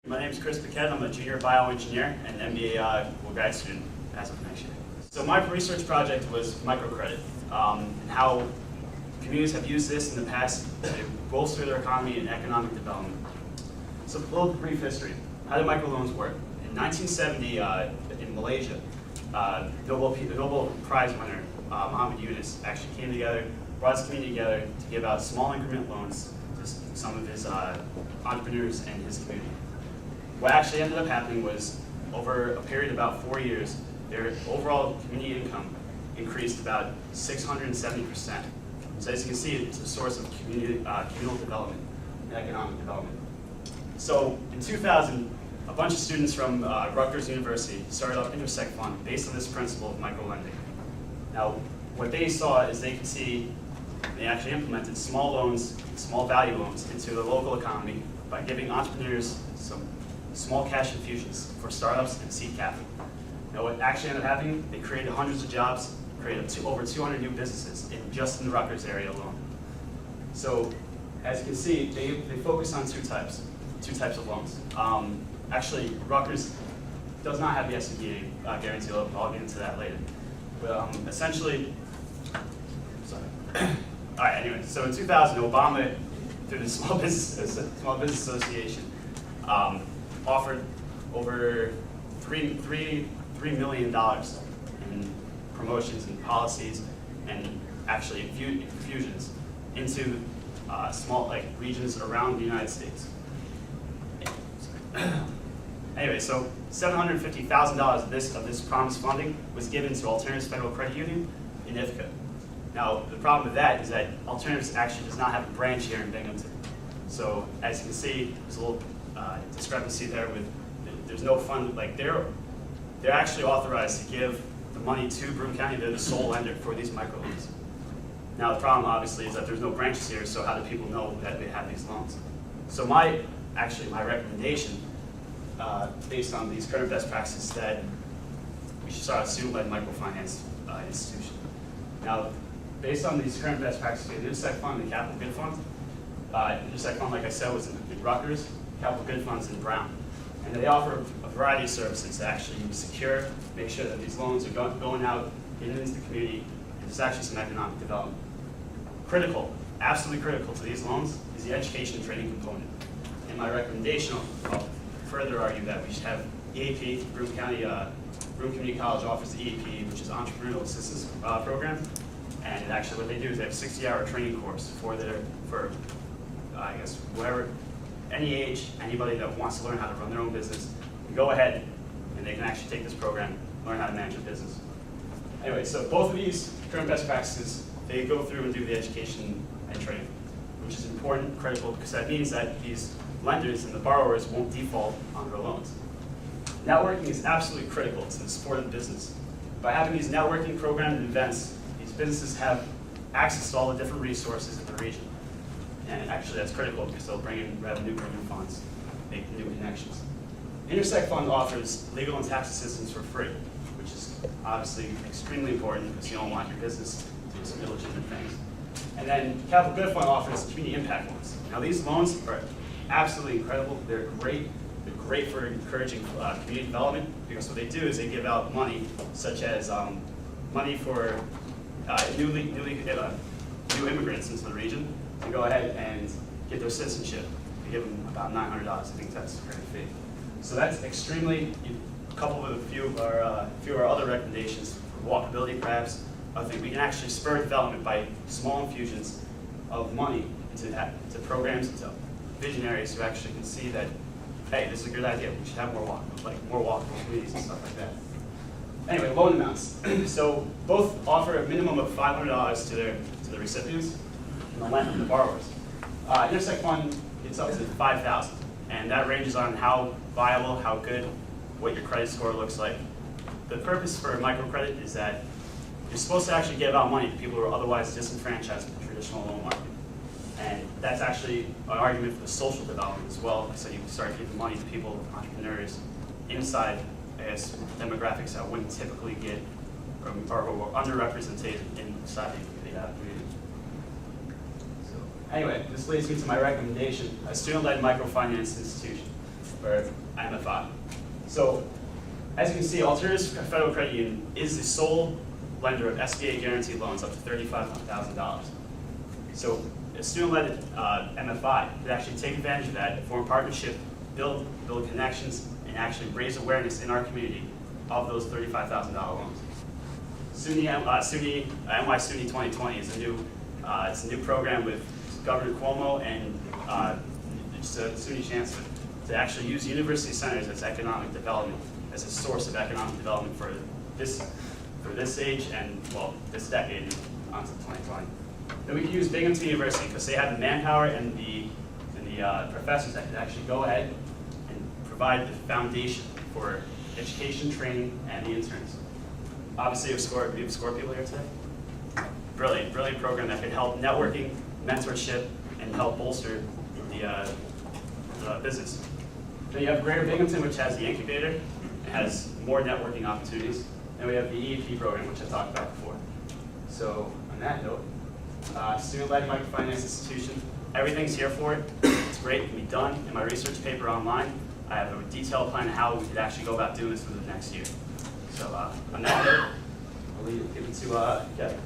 My name is Chris Paquette. I'm a junior bioengineer and MBA grad student as of next year. So my research project was microcredit and how communities have used this in the past to bolster their economy and economic development. So a little brief history. How do microloans work? In 1970, in Malaysia, the Nobel Prize winner, Muhammad Yunus, actually came together, brought his community together to give out small increment loans to some of his entrepreneurs and his community. What actually ended up happening was, over a period of about 4 years, their overall community income increased about 670%. So as you can see, it's a source of communal development and economic development. So in 2000, a bunch of students from Rutgers University started up Intersect Fund based on this principle of microlending. Now, what they saw is they could see they actually implemented small loans, small value loans into the local economy by giving entrepreneurs some small cash infusions for startups and seed capital. Now, what actually ended up happening, they created hundreds of jobs, created over 200 new businesses just in the Rutgers area alone. So, as you can see, they focus on two types of loans. Actually, Rutgers does not have the SBA guarantee loan. I'll get into that later. But essentially, sorry. All right. Anyway, so in 2000, Obama, through the Small Business Association, offered over $3 million in promotions and policies and actually infusions into small regions around the United States. Anyway, so $750,000 of this promised funding was given to Alternatives Federal Credit Union in Ithaca. Now, the problem with that is that Alternatives actually does not have a branch here in Binghamton. So, as you can see, there's a little discrepancy there with there's no fund. They're actually authorized to give the money to Broome County. They're the sole lender for these microloans. Now, the problem obviously is that there's no branches here. So, how do people know that they have these loans? So, my recommendation, based on these current best practices, that we should start a student-led microfinance institution. Now, based on these current best practices, the Intersect Fund and the Capital Good Fund. Intersect Fund, like I said, was in Rutgers. Capital Good Fund's in Brown. And they offer a variety of services to actually secure, make sure that these loans are going out, getting into the community, and there's actually some economic development. Critical, absolutely critical to these loans is the education and training component. And my recommendation, I'll further argue that we should have EAP. Broome Community College offers the EAP, which is Entrepreneurial Assistance Program. And actually what they do is they have a 60-hour training course for I guess, whoever, any age, anybody that wants to learn how to run their own business, can go ahead and they can actually take this program, learn how to manage a business. Anyway, so both of these current best practices, they go through and do the education and training, which is important, critical, because that means that these lenders and the borrowers won't default on their loans. Networking is absolutely critical to the support of the business. By having these networking programs and events, these businesses have access to all the different resources in the region. And actually that's critical because they'll bring in revenue, bring in funds, make new connections. Intersect Fund offers legal and tax assistance for free, which is obviously extremely important because you don't want your business to do some illegitimate things. And then Capital Good Fund offers community impact loans. Now these loans are absolutely incredible. They're great. They're great for encouraging community development because what they do is they give out money, such as money for new immigrants into the region to go ahead and get their citizenship. They give them about $900. I think that's a great fee. So that's extremely, coupled with a few of our other recommendations for walkability, perhaps. I think we can actually spur development by small infusions of money into programs, into visionaries who actually can see that, hey, this is a good idea. We should have more walkable communities and stuff like that. Anyway, loan amounts. So both offer a minimum of $500 to the recipients and the borrowers. Intersect Fund gets up to $5,000, and that ranges on how viable, how good, what your credit score looks like. The purpose for microcredit is that you're supposed to actually give out money to people who are otherwise disenfranchised in the traditional loan market. And that's actually an argument for the social development as well. So you can start giving money to people, entrepreneurs, inside, I guess, demographics that wouldn't typically get or are underrepresented inside the community. Anyway, this leads me to my recommendation, a student-led microfinance institution. or MFI. So as you can see, Alternative Federal Credit Union is the sole lender of SBA guaranteed loans up to $35,000. So a student-led MFI could actually take advantage of that, form partnership, build connections, and actually raise awareness in our community of those $35,000 loans. NY SUNY 2020 is it's a new program with Governor Cuomo and SUNY Chancellor to actually use university centers as economic development, as a source of economic development for this age and, well, this decade and onto 2020. Then we can use Binghamton University because they have the manpower and the professors that can actually go ahead and provide the foundation for education, training, and the interns. Obviously, we have SCORE people here today. Brilliant program that can help networking, mentorship, and help bolster the business. Then you have Greater Binghamton, which has the incubator. It has more networking opportunities. And we have the EAP program, which I talked about before. So on that note, student-led microfinance institution, everything's here for it. It's great, it can be done. In my research paper online, I have a detailed plan of how we could actually go about doing this for the next year. So on that note, I'll give it to Kevin.